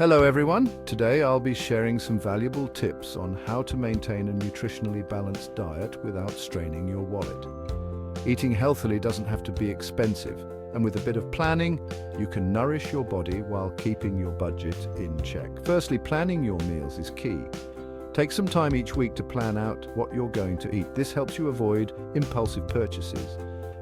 Hello everyone. Today I'll be sharing some valuable tips on how to maintain a nutritionally balanced diet without straining your wallet. Eating healthily doesn't have to be expensive, and with a bit of planning, you can nourish your body while keeping your budget in check. Firstly, planning your meals is key. Take some time each week to plan out what you're going to eat. This helps you avoid impulsive purchases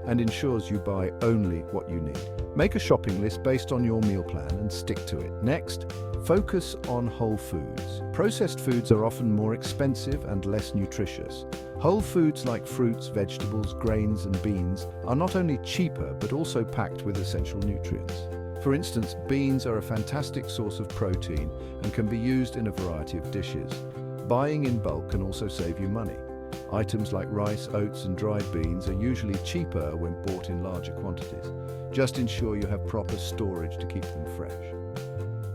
and ensures you buy only what you need. Make a shopping list based on your meal plan and stick to it. Next, focus on whole foods. Processed foods are often more expensive and less nutritious. Whole foods like fruits, vegetables, grains, and beans are not only cheaper but also packed with essential nutrients. For instance, beans are a fantastic source of protein and can be used in a variety of dishes. Buying in bulk can also save you money. Items like rice, oats, and dried beans are usually cheaper when bought in larger quantities. Just ensure you have proper storage to keep them fresh.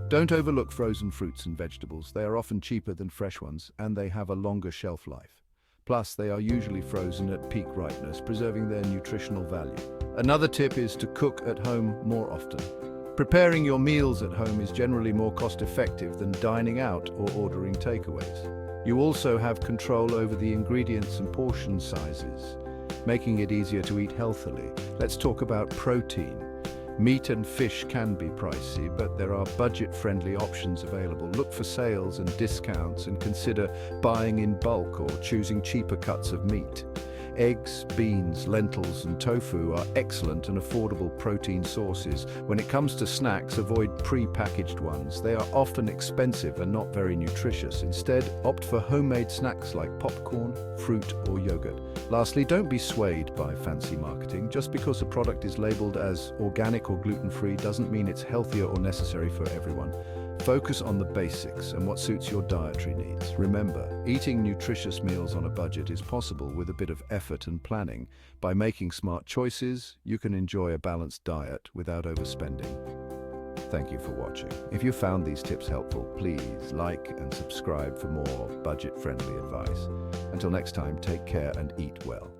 Don't overlook frozen fruits and vegetables. They are often cheaper than fresh ones, and they have a longer shelf life. Plus, they are usually frozen at peak ripeness, preserving their nutritional value. Another tip is to cook at home more often. Preparing your meals at home is generally more cost-effective than dining out or ordering takeaways. You also have control over the ingredients and portion sizes, making it easier to eat healthily. Let's talk about protein. Meat and fish can be pricey, but there are budget-friendly options available. Look for sales and discounts and consider buying in bulk or choosing cheaper cuts of meat. Eggs, beans, lentils, and tofu are excellent and affordable protein sources. When it comes to snacks, avoid pre-packaged ones. They are often expensive and not very nutritious. Instead, opt for homemade snacks like popcorn, fruit, or yogurt. Lastly, don't be swayed by fancy marketing. Just because a product is labeled as organic or gluten-free doesn't mean it's healthier or necessary for everyone. Focus on the basics and what suits your dietary needs. Remember, eating nutritious meals on a budget is possible with a bit of effort and planning. By making smart choices, you can enjoy a balanced diet without overspending. Thank you for watching. If you found these tips helpful, please like and subscribe for more budget-friendly advice. Until next time, take care and eat well.